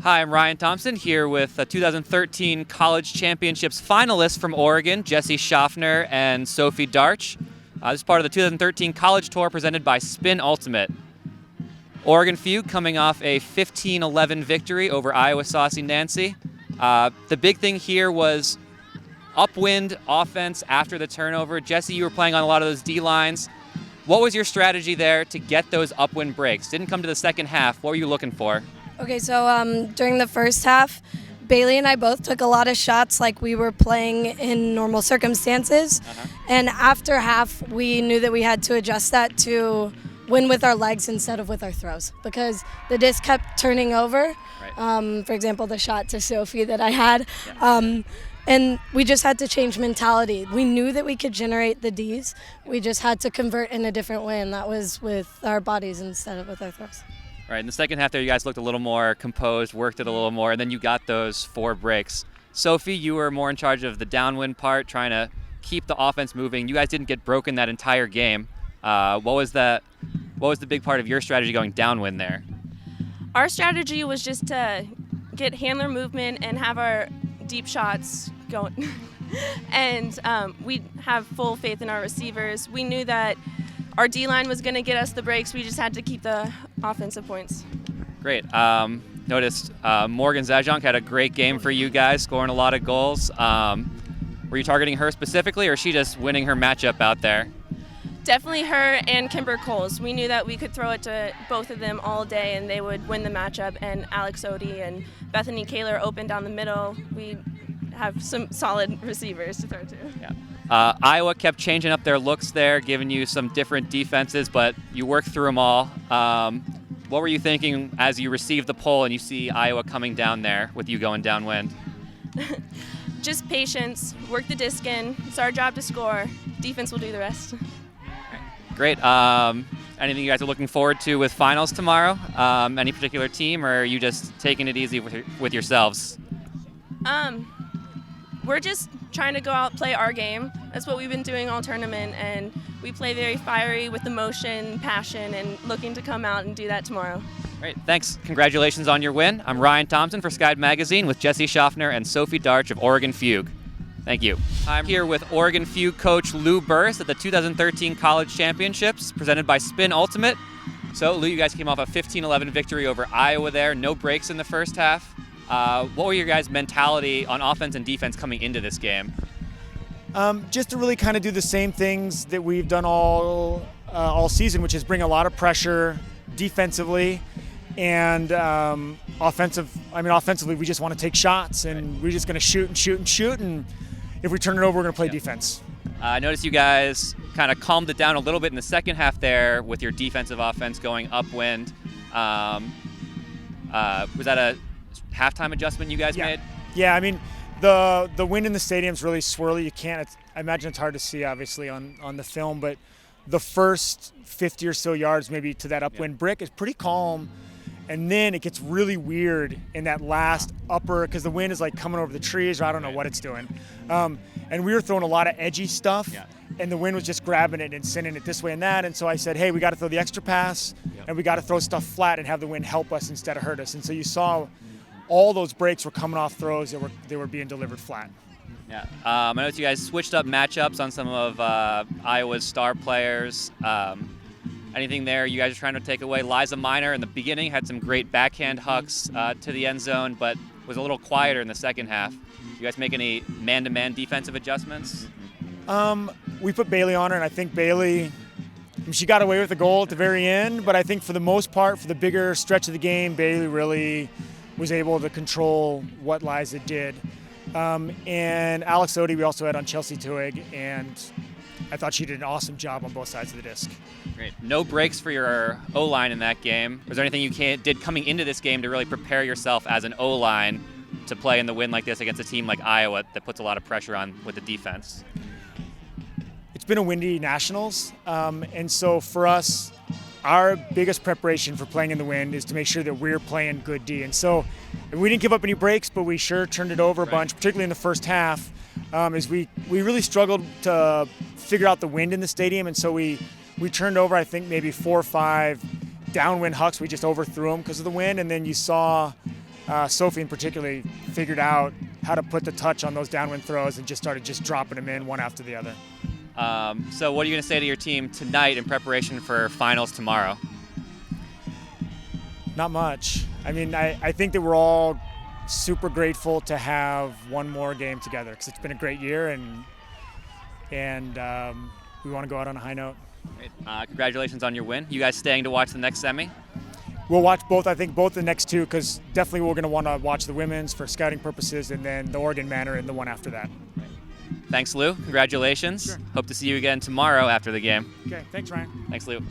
Hi, I'm Ryan Thompson here with 2013 College Championships finalists from Oregon, Jesse Shofner and Sophie Darch. This is part of the 2013 College Tour presented by Spin Ultimate. Oregon Fugue coming off a 15-11 victory over Iowa Saucy Nancy. The big thing here was upwind offense after the turnover. Jesse, you were playing on a lot of those D-lines. What was your strategy there to get those upwind breaks? Didn't come to the second half. What were you looking for? Okay, so during the first half, Bailey and I both took a lot of shots like we were playing in normal circumstances. And after half, we knew that we had to adjust that to win with our legs instead of with our throws because the disc kept turning over. Right. For example, the shot to Sophie that I had. Yeah. And we just had to change mentality. We knew that we could generate the Ds. We just had to convert in a different way, and that was with our bodies instead of with our throws. Right, in the second half there, you guys looked a little more composed, worked it a little more, and then you got those 4 breaks. Sophie, you were more in charge of the downwind part, trying to keep the offense moving. You guys didn't get broken that entire game. What was the big part of your strategy going downwind there? Our strategy was just to get handler movement and have our deep shots going. And we have full faith in our receivers. We knew that our D-line was going to get us the breaks. We just had to keep the offensive points. Great. Noticed Morgan Zajonk had a great game for you guys, scoring a lot of goals. Were you targeting her specifically, or is she just winning her matchup out there? Definitely her and Kimber Coles. We knew that we could throw it to both of them all day, and they would win the matchup. And Alex Odie and Bethany Kaler open down the middle. We have some solid receivers to throw to. Yeah. Iowa kept changing up their looks there, giving you some different defenses, but you worked through them all. What were you thinking as you received the pole and you see Iowa coming down there with you going downwind? Just patience, work the disc in. It's our job to score. Defense will do the rest. Great. Anything you guys are looking forward to with finals tomorrow? Any particular team, or are you just taking it easy with yourselves? We're just trying to go out and play our game. That's what we've been doing all tournament, and we play very fiery with emotion, passion, and looking to come out and do that tomorrow. Great, thanks. Congratulations on your win. I'm Ryan Thompson for Sky Magazine with Jesse Shofner and Sophie Darch of Oregon Fugue. Thank you. I'm here with Oregon Fugue coach Lou Burruss at the 2013 College Championships presented by Spin Ultimate. So, Lou, you guys came off a 15-11 victory over Iowa there. No breaks in the first half. What were your guys' mentality on offense and defense coming into this game? Just to really kind of do the same things that we've done all season, which is bring a lot of pressure defensively, and offensively we just want to take shots, and we're just going to shoot and shoot and shoot, and if we turn it over, we're going to play defense. I noticed you guys kind of calmed it down a little bit in the second half there with your defensive offense going upwind. Was that a halftime adjustment you guys made? Yeah, I mean, the wind in the stadium's really swirly. I imagine it's hard to see, obviously, on the film, but the first 50 or so yards maybe to that upwind brick is pretty calm, and then it gets really weird in that last upper, because the wind is like coming over the trees, or I don't know what it's doing. And we were throwing a lot of edgy stuff, and the wind was just grabbing it and sending it this way and that, and so I said, hey, we got to throw the extra pass, and we got to throw stuff flat and have the wind help us instead of hurt us. And so you saw all those breaks were coming off throws that were being delivered flat. Yeah, I noticed you guys switched up matchups on some of Iowa's star players. Anything there you guys are trying to take away? Liza Minor in the beginning had some great backhand hucks to the end zone, but was a little quieter in the second half. You guys make any man-to-man defensive adjustments? We put Bailey on her, and I think Bailey, she got away with the goal at the very end, but I think for the most part, for the bigger stretch of the game, Bailey really was able to control what Liza did. And Alex Odie we also had on Chelsea Tuig, and I thought she did an awesome job on both sides of the disc. Great. No breaks for your O-line in that game. Was there anything you did coming into this game to really prepare yourself as an O-line to play in the wind like this against a team like Iowa that puts a lot of pressure on with the defense? It's been a windy Nationals, and so for us, our biggest preparation for playing in the wind is to make sure that we're playing good D. And so we didn't give up any breaks, but we sure turned it over a bunch, particularly in the first half, as we really struggled to figure out the wind in the stadium. And so we turned over, I think, maybe 4 or 5 downwind hucks. We just overthrew them because of the wind. And then you saw Sophie in particular figured out how to put the touch on those downwind throws and just started dropping them in one after the other. So what are you going to say to your team tonight in preparation for finals tomorrow? Not much. I mean, I think that we're all super grateful to have one more game together because it's been a great year, and we want to go out on a high note. Great. Congratulations on your win. You guys staying to watch the next semi? We'll watch both, I think, both the next two, because definitely we're going to want to watch the women's for scouting purposes, and then the Oregon Manor and the one after that. Thanks, Lou. Congratulations. Sure. Hope to see you again tomorrow after the game. Okay, thanks, Ryan. Thanks, Lou.